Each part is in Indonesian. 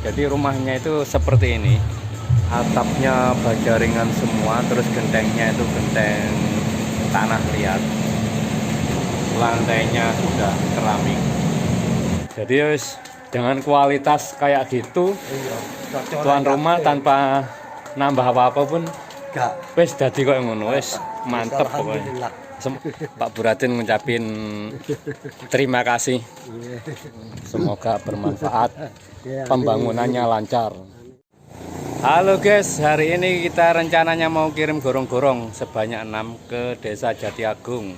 Jadi rumahnya itu seperti ini, atapnya baja ringan semua, terus gentengnya itu genteng tanah liat, lantainya sudah keramik. Jadi wis dengan kualitas kayak gitu, tuan rumah tanpa nambah apa-apa pun wis dadi kok ngono, wis mantep pokoknya. Pak Buratin ngucapin terima kasih. Semoga bermanfaat, pembangunannya lancar. Halo guys, hari ini kita rencananya mau kirim gorong-gorong sebanyak 6 ke Desa Jati Agung.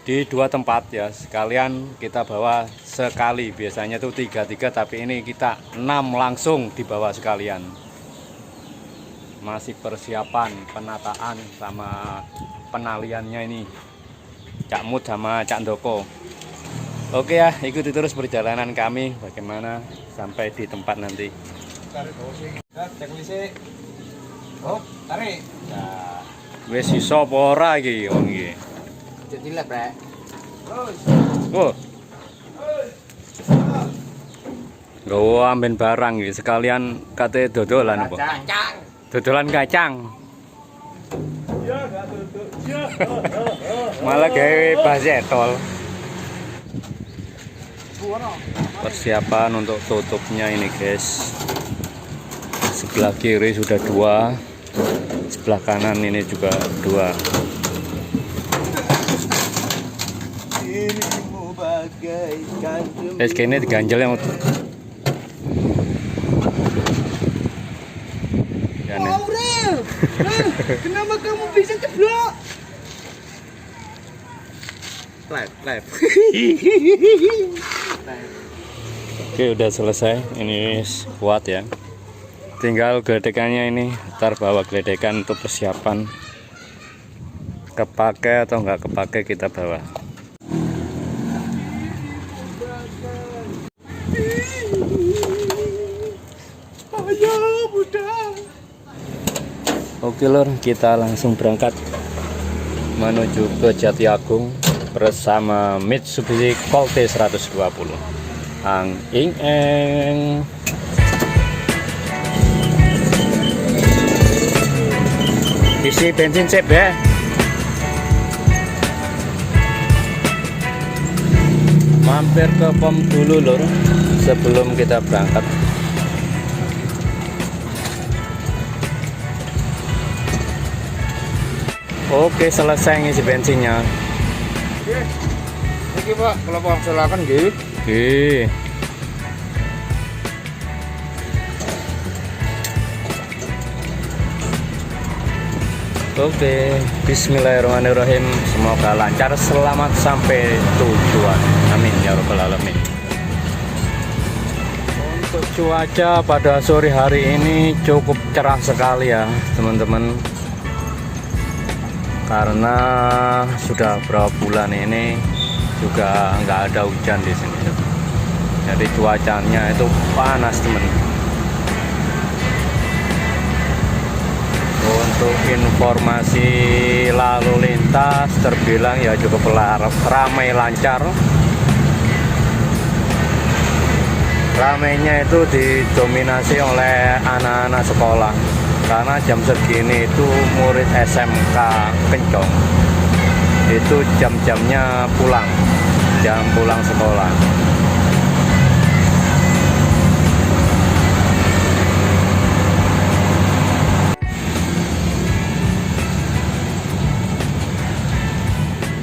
Di 2 tempat ya, sekalian kita bawa sekali. Biasanya tuh 3-3, tapi ini kita 6 langsung dibawa sekalian. Masih persiapan penataan sama penaliannya ini, Cak Mut sama Cak Ndoko. Oke ya, ikuti terus perjalanan kami bagaimana sampai di tempat nanti. Tarik. Nah, wis iso apa ora iki wong iki? Jadi lep, Rek. Oh. Nggawa amben barang iki sekalian kate dodolan apa? Kacang. Dodolan kacang. Malah gawe bazetol. Persiapan untuk tutupnya ini guys. Sebelah kiri sudah 2, sebelah kanan ini juga 2. Kayaknya diganjel yang Aurel, kenapa kamu bisa ceblok? Live. Oke, udah selesai. Ini kuat ya. Tinggal geledekannya ini, ntar bawa geledekan untuk persiapan. Kepake atau nggak kepake kita bawa. Oke lor, kita langsung berangkat menuju ke Jati Agung bersama Mitsubishi Colt 120. Ang ing eng. Isi bensin sip ya. Mampir ke pom dulu lor sebelum kita berangkat. Oke, selesai ngisi bensinnya. Oke Pak, kalau Pak silakan nggih. Oke. Oke, bismillahirrahmanirrahim. Semoga lancar, selamat sampai tujuan. Amin ya rabbal alamin. Untuk cuaca pada sore hari ini cukup cerah sekali ya, teman-teman. Karena sudah berapa bulan ini juga nggak ada hujan di sini. Jadi cuacanya itu panas, teman. Untuk informasi lalu lintas terbilang ya cukup ramai lancar. Ramainya itu didominasi oleh anak-anak sekolah. Karena jam segini itu murid SMK Kencong itu jam-jamnya pulang, jam pulang sekolah.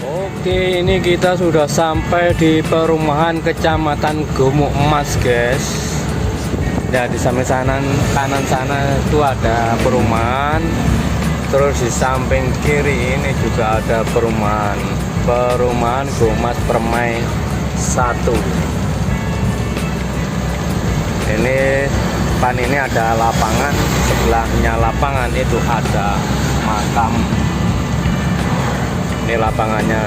Oke, ini kita sudah sampai di perumahan Kecamatan Gumuk Emas guys. Ya, di samping kanan sana itu ada perumahan. Terus di samping kiri ini juga ada perumahan Gumas Permai 1. Ini depan ini ada lapangan, sebelahnya lapangan itu ada makam. Ini lapangannya.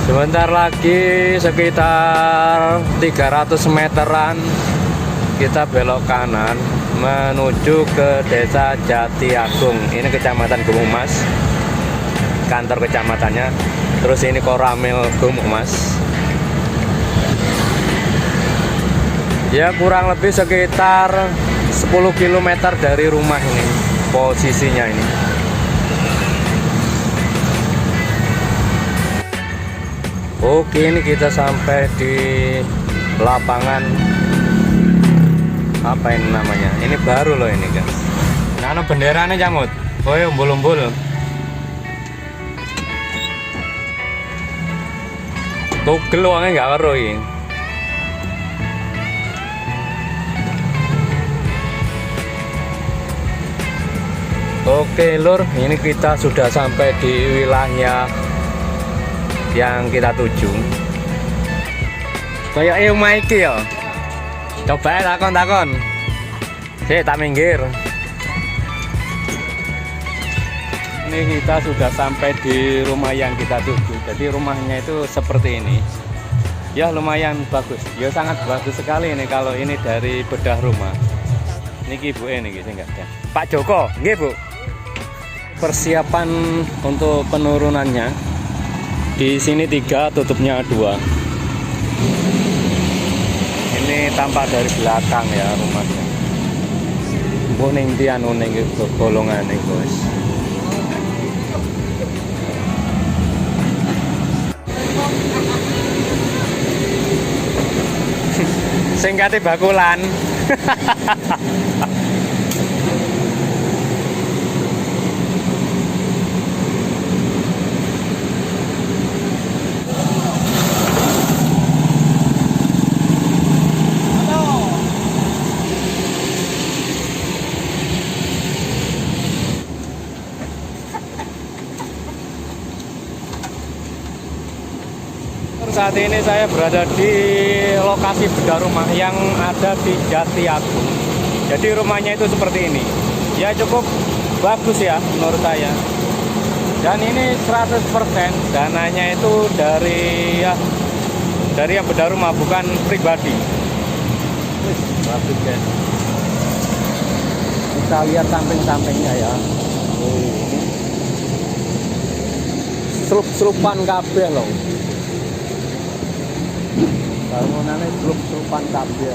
Sebentar lagi sekitar 300 meteran kita belok kanan menuju ke Desa Jati Agung. Ini Kecamatan Gumuk Mas, kantor kecamatannya. Terus ini Koramil Gumuk Mas. Ya kurang lebih sekitar 10 km dari rumah ini posisinya ini. Oke, ini kita sampai di lapangan apa ini namanya? Ini baru loh ini guys. Nah, ada benderanya Camut. Oh, umbul-umbul. Tugel wonge nggak weruh iki. Oke lur, ini kita sudah sampai di wilayah yang kita tuju. Kayak omah iki ya. Coba takon-takon. Tak minggir. Ini kita sudah sampai di rumah yang kita tuju. Jadi rumahnya itu seperti ini. Ya lumayan bagus. Ya sangat bagus sekali ini kalau ini dari bedah rumah. Niki Bu ini sing enggak ada. Pak Joko, nggih Bu. Persiapan untuk penurunannya. Di sini 3, tutupnya 2. Ini tampak dari belakang ya rumahnya. Bu ning ndi anu ning golongane, Bos. Singkate bakulan. Saat ini saya berada di lokasi bedah rumah yang ada di Jati Agung. Jadi rumahnya itu seperti ini. Ya cukup bagus ya menurut saya. Dan ini 100% dananya itu dari yang bedah rumah, bukan pribadi. Bagus ya. Kita lihat samping-sampingnya ya. Serup-serupan kabeh loh. Bangunannya serupan kabel,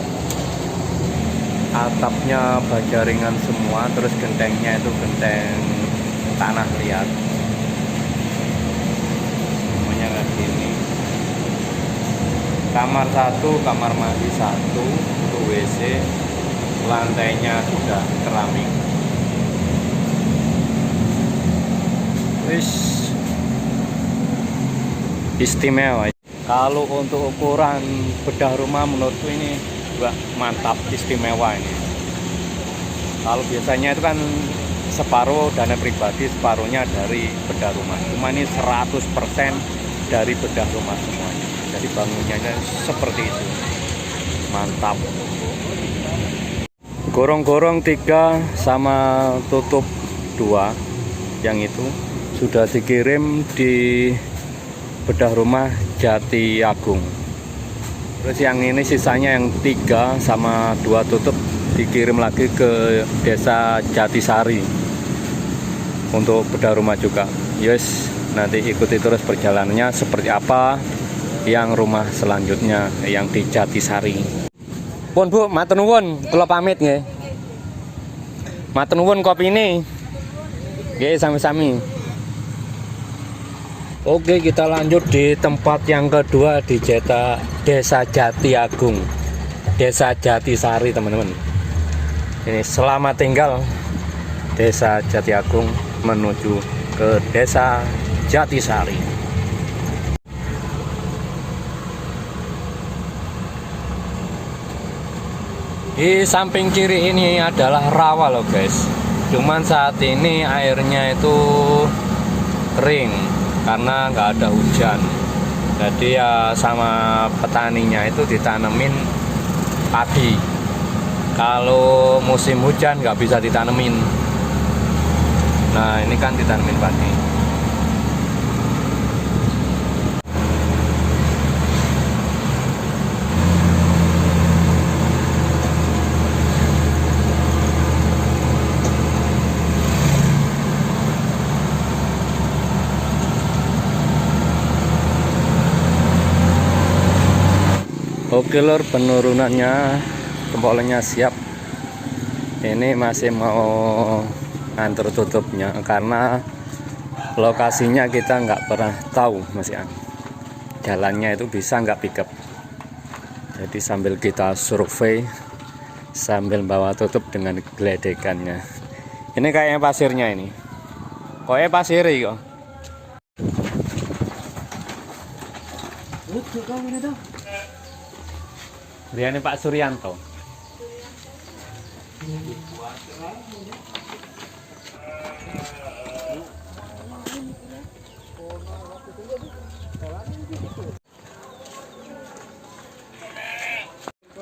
atapnya baja ringan semua, terus gentengnya itu genteng tanah liat, semuanya kayak gini. Kamar 1, kamar mandi 1, untuk WC, lantainya sudah keramik. Wis istimewa. Kalau untuk ukuran bedah rumah menurutku ini wah, mantap, istimewa ini. Kalau biasanya itu kan separuh dana pribadi, separuhnya dari bedah rumah. Cuma ini 100% dari bedah rumah semuanya. Jadi bangunannya seperti itu. Mantap. Gorong-gorong 3 sama tutup 2 yang itu sudah dikirim di bedah rumah Jati Agung. Terus yang ini sisanya yang 3 sama 2 tutup dikirim lagi ke desa Jatisari untuk bedah rumah juga. Yes, nanti ikuti terus perjalanannya seperti apa yang rumah selanjutnya yang di Jatisari. Pun Bu, matur nuwun, kula pamit nggih. Matur nuwun kopine. Nggih, sami-sami. Oke, kita lanjut di tempat yang kedua di Desa Jati Agung, Desa Jatisari teman-teman. Ini selamat tinggal Desa Jati Agung menuju ke Desa Jatisari. Di samping kiri ini adalah rawa loh guys. Cuman saat ini airnya itu kering karena nggak ada hujan. Jadi ya sama petaninya itu ditanemin padi. Kalau musim hujan nggak bisa ditanemin. Nah ini kan ditanemin padi. Oke lor, penurunannya Cempolongnya siap. Ini masih mau ngantor tutupnya karena lokasinya kita nggak pernah tahu masih jalannya itu bisa nggak pick up. Jadi sambil kita survei sambil bawa tutup dengan geledekannya. Ini kayaknya pasirnya ini. Kayaknya pasir kok. Dia ini Pak Suryanto.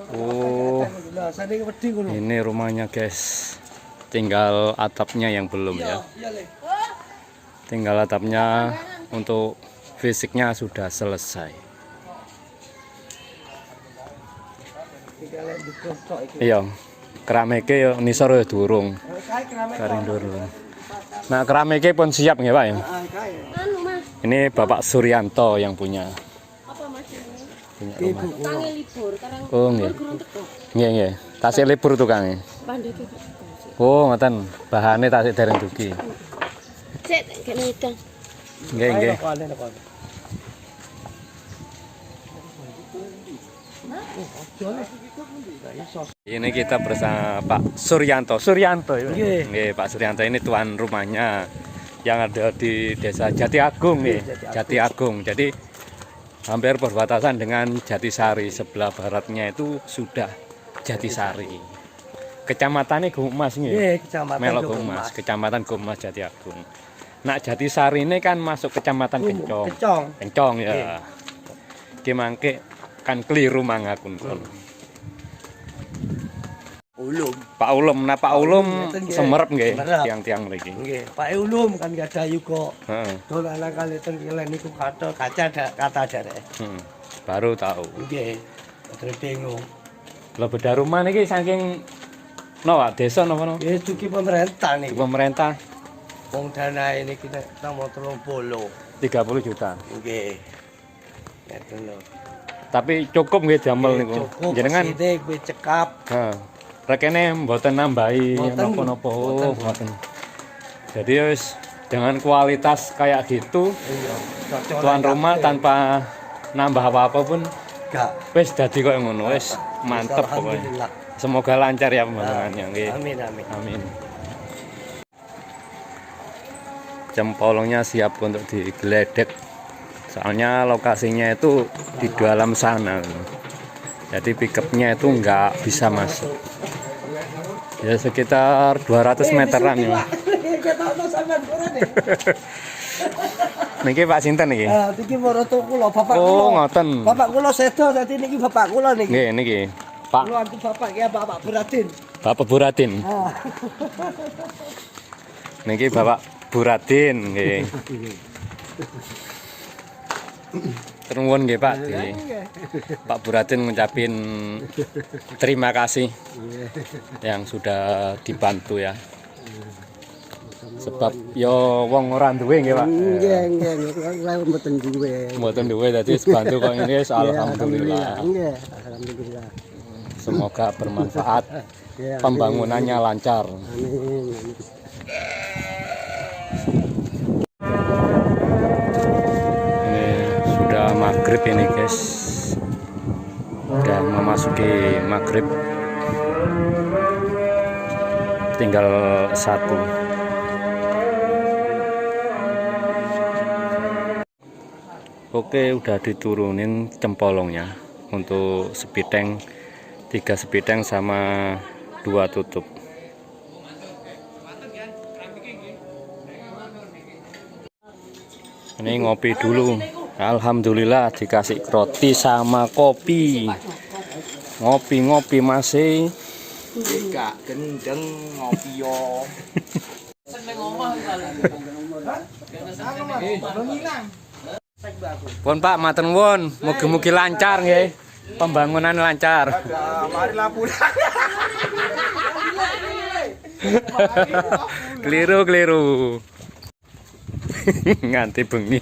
Oh, ini rumahnya guys. Tinggal atapnya yang belum ya. Tinggal atapnya, untuk fisiknya sudah selesai. Iya, keramiknya ya nisor ya durung. Karing durung. Nah, keramiknya pun siap nggih Pak ya? Ini Bapak Suryanto yang punya. Punya rumah. Tangi libur, karang Oh nggih. gurung teko. Nggih nggih. Tasik libur tukangnya. Pandai iki. Oh, ngoten. Bahane tasik dereng dugi. Cek kene itu. Nggih nggih. Ini kita bersama Pak Suryanto. Suryanto ya. Nggih, Pak Suryanto ini tuan rumahnya yang ada di Desa Jati Agung nih. Jati Agung. Jadi hampir perbatasan dengan Jatisari. Sebelah baratnya itu sudah Jatisari. Kecamatannya Gumas nih. Nggih, Kecamatan Melok Gumas, Kecamatan Gumas Jati Agung. Nah, Jatisari ini kan masuk Kecamatan Kencong. Kencong ya. Ki mangke kan keliru mangakun kon. Ulum. Pak Ulum, nah Pak Ulum ngeten nggih. semerep nggih Semerep. tiang-tiang mriki. Nggih, Pak Ulum kan gadah yuga. Heeh. Dolanan kali ten kelen niku kata kata derek. Baru tahu. Nggih. Terus bingung. Lah beda rumah niki saking Pak, desa napa no? Nggih duki pemerintah niku. Pemerintah Wong dana ini kita nomor 30. 30 juta. Nggih. Ngeten lho. Tapi cukup nggih damel niku. Cukup Jenengan sithik kowe cekap. heeh. Rekene mboten nambahi Mboten. napa-napa. Mboten. Oh, mboten. Jadi wis dengan kualitas kayak gitu, Iya. Cocok tuan rumah tanpa nambah apa-apa pun gak. wis dadi koyo ngono, wis mantep pokoknya. Alhamdulillah. Semoga lancar ya pembangunannya nggih. Amin amin. Amin. Cempolongnya siap untuk digeledek. Soalnya lokasinya itu di dalam sana. Jadi pickupnya itu nggak bisa masuk. Ya sekitar 200 meteran ya. Niki Pak sinten niki? Iki maroto kula bapak kula. Oh, ngoten. Bapak kula sedo dadi niki bapak kula niki. Nggih niki. Pak Kula antu bapak ki Bapak Buratin. Bapak Buratin. Ah. Niki Bapak Buratin nggih. Ternuwun nggih Pak. Nggih. Pak Buratin ngucapin terima kasih yang sudah dibantu ya. Sebab yo wong ora duwe nggih Pak. Nggih kula mboten duwe. Mboten duwe dadi bantu kok ini alhamdulillah. Nggih, alhamdulillah. Semoga bermanfaat. Pembangunannya lancar. Amin. Ini sudah maghrib ini guys. Sudah memasuki maghrib. Tinggal satu. Oke, udah diturunin cempolongnya untuk sepiteng, 3 sepiteng sama 2 tutup. Ini ngopi dulu. Alhamdulillah dikasih roti sama kopi. Ngopi-ngopi masih. Gak gendeng ngopi yo. Pun Pak, matur nuwun, mugi-mugi lancar nggih. Pembangunan lancar. Mari lapu. Keliru. Nganti bengi.